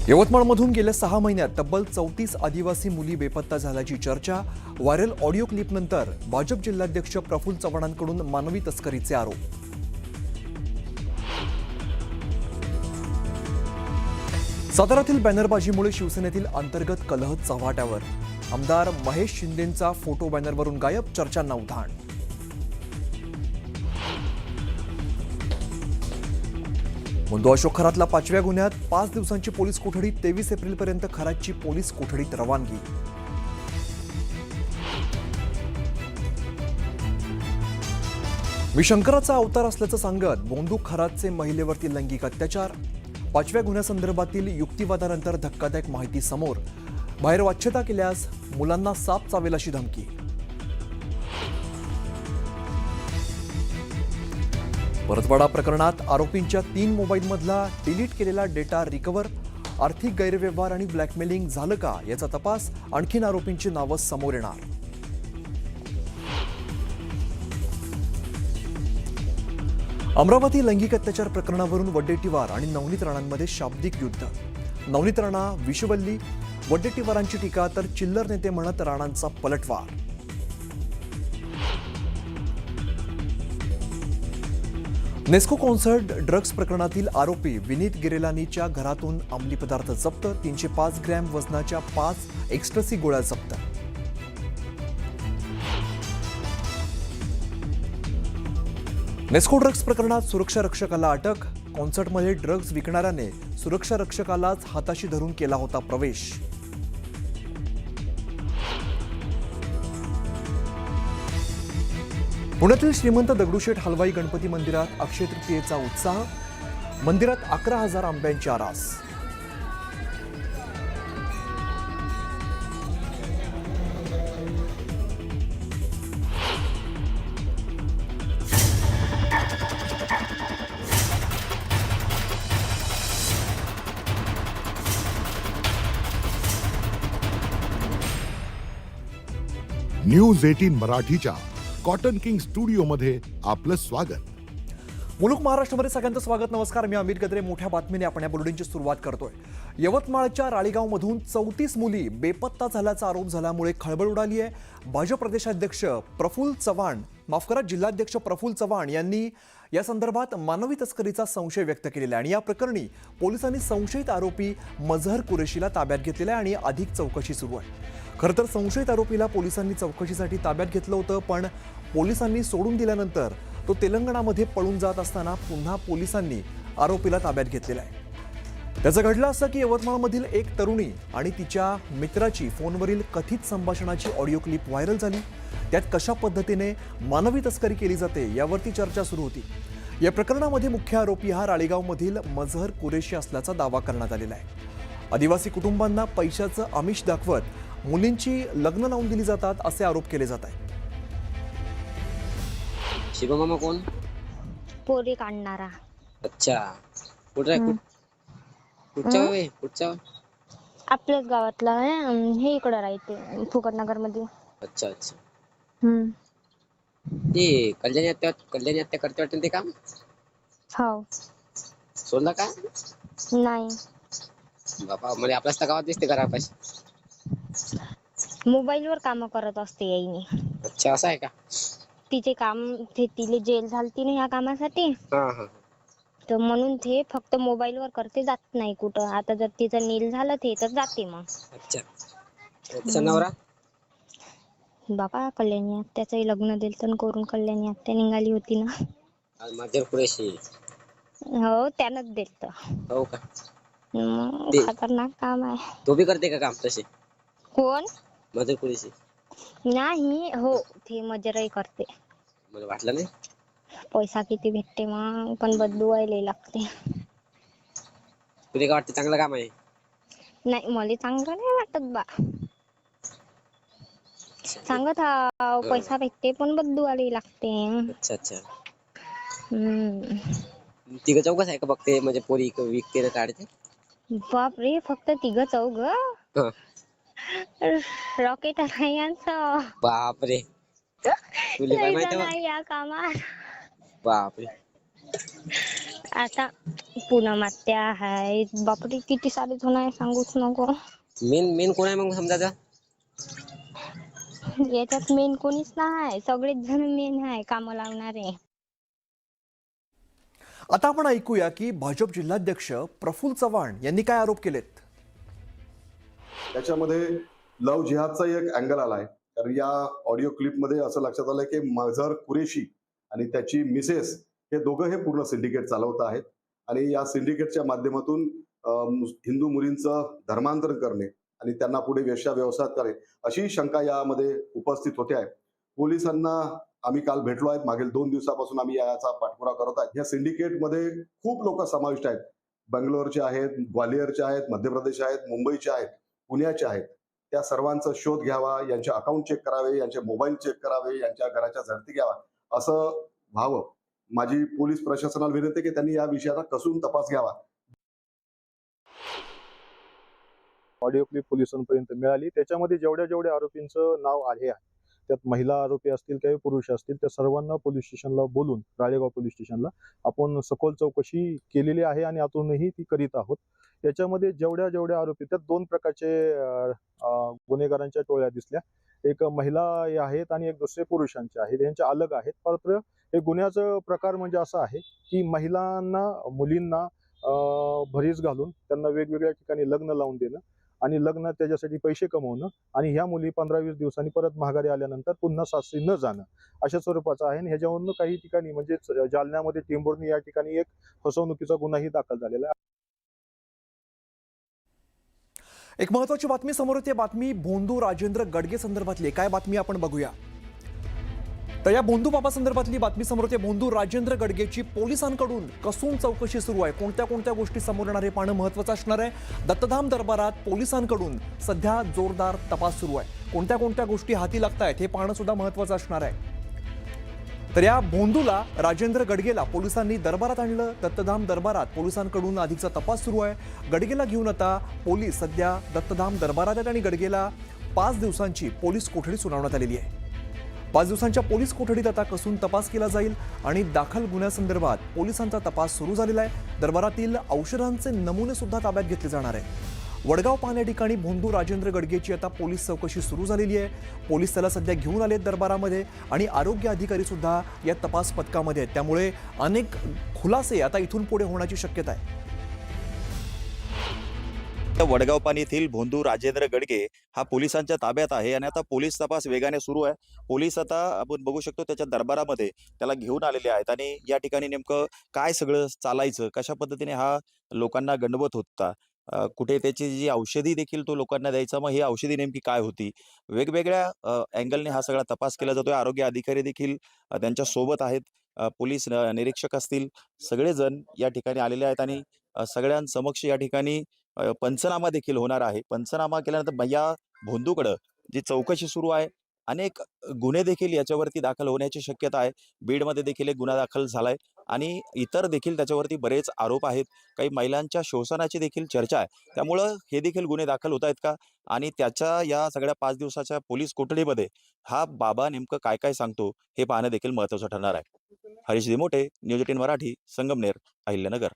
यवतमाळमधून गेल्या 6 महिन्यात तब्बल 34 आदिवासी मुली बेपत्ता झाल्याची चर्चा. व्हायरल ऑडिओ क्लिपनंतर भाजप जिल्हाध्यक्ष प्रफुल्ल चव्हाणांकडून मानवी तस्करीचे आरोप. साताऱ्यातील बॅनरबाजीमुळे शिवसेनेतील अंतर्गत कलह चव्हाट्यावर. आमदार महेश शिंदेंचा फोटो बॅनरवरून गायब, चर्चांना उधाण. मुंदो अशोक खरातला 5व्या गुन्ह्यात 5 दिवसांची पोलीस कोठडी. 23 एप्रिलपर्यंत खरातची पोलीस कोठडीत रवानगी. मी शंकराचा अवतार असल्याचं सांगत बोंदू खरातचे महिलेवरती लैंगिक अत्याचार. 5व्या गुन्ह्यासंदर्भातील युक्तिवादानंतर धक्कादायक माहिती समोर. बाहेर वाच्यता केल्यास मुलांना साप चावेल अशी धमकी. परतवाडा प्रकरणात आरोपींच्या 3 मोबाईलमधला डिलीट केलेला डेटा रिकव्हर. आर्थिक गैरव्यवहार आणि ब्लॅकमेलिंग झालं का याचा तपास. आणखीन आरोपींची नावं समोर येणार. अमरावती लैंगिक अत्याचार प्रकरणावरून वडेट्टीवार आणि नवनीत राणांमध्ये शाब्दिक युद्ध. नवनीत राणा विषवल्ली, वडेट्टीवारांची टीका तर चिल्लर नेते म्हणत राणांचा पलटवार. नेस्को कॉन्सर्ट ड्रग्ज प्रकरणातील आरोपी विनीत गिरेलानीच्या घरातून अंमली पदार्थ जप्त. 305 ग्रॅम वजनाच्या 5 एक्स्ट्रसी गोळ्या जप्त. नेस्को ड्रग्ज प्रकरणात सुरक्षा रक्षकाला अटक. कॉन्सर्टमध्ये ड्रग्ज विकणाऱ्याने सुरक्षा रक्षकालाच हाताशी धरून केला होता प्रवेश. पुण्यातील श्रीमंत दगडूशेठ हलवाई गणपती मंदिरात अक्षय तृतीयेचा उत्साह. मंदिरात 11,000 आंब्यांची आरास. न्यूज 18 मराठीच्या कॉटन किंग स्टुडिओ मध्ये आपलं स्वागत. मुलुक महाराष्ट्रामध्ये सगळ्यांचं स्वागत. नमस्कार, मी अमित गद्रे. मोठ्या बातमीने आपण या बुलेटिनची सुरुवात करतोय. यवतमाळच्या राळेगावमधून 34 मुली बेपत्ता झाल्याचा आरोप झाल्यामुळे खळबळ उडाली आहे. भाजप प्रदेशाध्यक्ष प्रफुल्ल चव्हाण, जिल्हाध्यक्ष प्रफुल्ल चव्हाण यांनी या संदर्भात मानवी तस्करीचा संशय व्यक्त केलेला आहे आणि या प्रकरणी पोलिसांनी संशयित आरोपी मजहर कुरेशीला ताब्यात घेतलेला आहे आणि अधिक चौकशी सुरू आहे. खरं तर संशयित आरोपीला पोलिसांनी चौकशीसाठी ताब्यात घेतलं होतं, पण पोलिसांनी सोडून दिल्यानंतर तो तेलंगणामध्ये पळून जात असताना पुन्हा पोलिसांनी आरोपीला ताब्यात घेतलेला आहे. त्याचं घडलं असं की यवतमाळमधील एक तरुणी आणि तिच्या मित्राची फोनवरील कथित संभाषणाची ऑडिओ क्लिप व्हायरल झाली. त्यात कशा पद्धतीने मानवी तस्करी केली जाते यावरती चर्चा सुरू होती. या प्रकरणामध्ये मुख्य आरोपी हा राळेगावमधील मजहर कुरेशी असल्याचा दावा करण्यात आलेला आहे. आदिवासी कुटुंबांना पैशाचं आमिष दाखवत मुलींची लग्न लावून दिली जातात असे आरोप केले जात आहेत. शिवमामा कोण? पोरी काढणारा. अच्छा, कुठं कुठच्या आपल्याच गावातला आहे. हे इकडं राहते फुकटनगर मध्ये. अच्छा. ते कल्याणी आत्या करते वाटतं ते काम. हो. सोडला का? नाही. बाबा मला आपल्याच गावात दिसते करा पाशी. मोबाईल वर काम करत असते याईने. अच्छा, असं आहे का? तिचे काम तिले जेल झालती ना ह्या कामासाठी. हा. तर म्हणून ते फक्त मोबाईल वर करते, जात नाही कुठं. आता जर तिचं नील झालं ते तर जाते मग. अच्छा. तिचा नवरा? बाबा कल्याणी आत्याचंही लग्न दिलं तर करून कल्याणी आत्या निघाली होती ना. मजहर कुरेशी. हो, त्यानंच दिलं. हो का? खतरनाक काम आहे. तो बी करते का काम तसे? कोण? मजहर कुरेशी नाही. हो, ते मजरही करते. मला वाटलं नाही. पैसा किती भेटते मग, पण बदलू व्हायला लागते. तुला काय वाटतं चांगलं काम आहे? नाही, मला चांगलं नाही वाटत बा. सांगत हा पैसा भेटते पण बदलू व्हायला लागते. अच्छा. तिघ चौकच आहे का बघते म्हणजे पोरी विकते ना काढते? बापरे, फक्त 3-4? रॉकेट आहे यांचं. बापरे, तुला काय माहिती नाही या कामात. बापरे. आता पूनम आत्या आहे, बापरे किती सारे जण आहे, सांगूच नको. मेन मेन कोण आहे मग समजायचं? याच्यात मेन कोणीच नाही, सगळेच जण मेन आहे काम लावणारे. आता आपण ऐकूया की भाजप जिल्हाध्यक्ष प्रफुल्ल चव्हाण यांनी काय आरोप केलेत. त्याच्यामध्ये लव जिहादचा एक अँगल आलाय. तर या ऑडिओ क्लिपमध्ये असं लक्षात आलंय की मझहर कुरेशी आणि त्याची मिसेस हे दोघं हे पूर्ण सिंडिकेट चालवत आहेत आणि या सिंडिकेटच्या माध्यमातून हिंदू मुलींचं धर्मांतरण करणे आणि त्यांना पुढे वेश्या व्यवसाय करणे अशी शंका यामध्ये उपस्थित होते आहे. पोलिसांना आम्ही काल भेटलो आहेत. मागील 2 दिवसापासून आम्ही याचा पाठपुरावा करत आहोत. या सिंडिकेटमध्ये खूप लोक समाविष्ट आहेत. बंगलोरचे आहेत, ग्वालियरचे आहेत, मध्य प्रदेश आहेत, मुंबईचे आहेत, पुण्याचे आहेत. त्या सर्वांचा शोध घ्यावा, यांचे अकाउंट चेक करावे, यांचे मोबाईल चेक करावे, यांच्या घराच्या झडती घ्यावा असं व्हावं. माझी पोलीस प्रशासनाला विनंती की त्यांनी या विषयाचा कसून तपास घ्यावा. ऑडिओ क्लिप पोलिसांपर्यंत मिळाली. त्याच्यामध्ये जेवढ्या आरोपींचं नाव आहे, त्यात महिला आरोपी असतील काही पुरुष असतील, त्या सर्वांना पोलीस स्टेशनला बोलून, राळेगाव पोलीस स्टेशनला आपण सखोल चौकशी केलेली आहे आणि आतूनही ती करीत आहोत. याच्यामध्ये जेवढ्या आरोपी, त्यात 2 प्रकारचे गुन्हेगारांच्या टोळ्या दिसल्या. एक महिला आहेत आणि एक दुसरे पुरुषांचे आहेत. यांच्या अलग आहेत. मात्र हे गुन्ह्याचं प्रकार म्हणजे असं आहे की महिलांना, मुलींना भरीस घालून त्यांना वेगवेगळ्या ठिकाणी लग्न लावून देणं आणि लग्न त्याच्यासाठी पैसे कमवणं आणि ह्या मुली 15-20 दिवसांनी परत माघारी आल्यानंतर पुन्हा सासरी न जाणं अशा स्वरूपाचं आहे. आणि ह्याच्यावरून काही ठिकाणी म्हणजे जालन्यामध्ये टेंभुर्णी या ठिकाणी एक फसवणुकीचा गुन्हाही दाखल झालेला आहे. एक महत्वाची बातमी समोर येते. बातमी भोंदू राजेंद्र गडगे संदर्भातली. काय बातमी आपण बघूया. तर या भोंदू बाबा संदर्भातली बातमी समोर येते. भोंदू राजेंद्र गडगेची पोलिसांकडून कसून चौकशी सुरू आहे. कोणत्या गोष्टी समोर येणार हे पाहणं महत्त्वाचं असणार आहे. दत्तधाम दरबारात पोलिसांकडून सध्या जोरदार तपास सुरू आहे. कोणत्या गोष्टी हाती लागतायत हे पाहणं सुद्धा महत्त्वाचं असणार आहे. तर या भोंदूला, राजेंद्र गडगेला पोलिसांनी दरबारात आणलं. दत्तधाम दरबारात पोलिसांकडून अधिकचा तपास सुरू आहे. गडगेला घेऊन आता पोलीस सध्या दत्तधाम दरबारात आहेत आणि गडगेला 5 दिवसांची पोलीस कोठडी सुनावण्यात आलेली आहे. 5 दिवसांच्या पोलीस कोठडीत आता कसून तपास केला जाईल आणि दाखल गुन्ह्यासंदर्भात पोलिसांचा तपास सुरू झालेला आहे. दरबारातील औषधांचे नमुने सुद्धा ताब्यात घेतले जाणार आहे. वडगाव पान या ठिकाणी भोंदू राजेंद्र गडगेची आता पोलीस चौकशी सुरू झालेली आहे. पोलीस त्याला सध्या घेऊन आलेत दरबारामध्ये आणि आरोग्य अधिकारी सुद्धा या तपास पथकामध्ये आहेत. त्यामुळे अनेक खुलासे आता इथून पुढे होण्याची शक्यता आहे. वडगाव पान येथील भोंदू राजेंद्र गडगे हा पोलिसांच्या ताब्यात आहे आणि आता पोलीस तपास वेगाने सुरू आहे. पोलीस आता आपण बघू शकतो त्याच्या दरबारामध्ये त्याला घेऊन आलेले आहेत आणि या ठिकाणी नेमकं काय सगळं चालायचं, कशा पद्धतीने हा लोकांना गंडवत होता, कुठे त्याची जी औषधी देखील तो लोकांना द्यायचा, मग ही औषधी नेमकी काय होती, वेगवेगळ्या अँगलने हा सगळा तपास केला जातोय. आरोग्य अधिकारी देखील त्यांच्या सोबत आहेत. पोलीस निरीक्षक असतील, सगळेजण या ठिकाणी आलेले आहेत आणि सगळ्यांसमक्ष या ठिकाणी पंचनामा देखील होणार आहे. पंचनामा केल्यानंतर या भोंदूकडं जी चौकशी सुरू आहे, अनेक गुन्हे देखील याच्यावरती दाखल होण्याची शक्यता आहे. बीडमध्ये देखील एक गुन्हा दाखल झालाय आणि इतर देखील त्याच्यावरती बरेच आरोप आहेत. काही महिलांच्या शोषणाची देखील चर्चा आहे. त्यामुळं हे देखील गुन्हे दाखल होत आहेत का आणि त्याच्या या सगळ्या 5 दिवसाच्या पोलीस कोठडीमध्ये हा बाबा नेमकं काय काय सांगतो हे पाहणं देखील महत्त्वाचं ठरणार आहे. हरीश दिमोटे, न्यूज 18 मराठी, संगमनेर, अहिल्यानगर.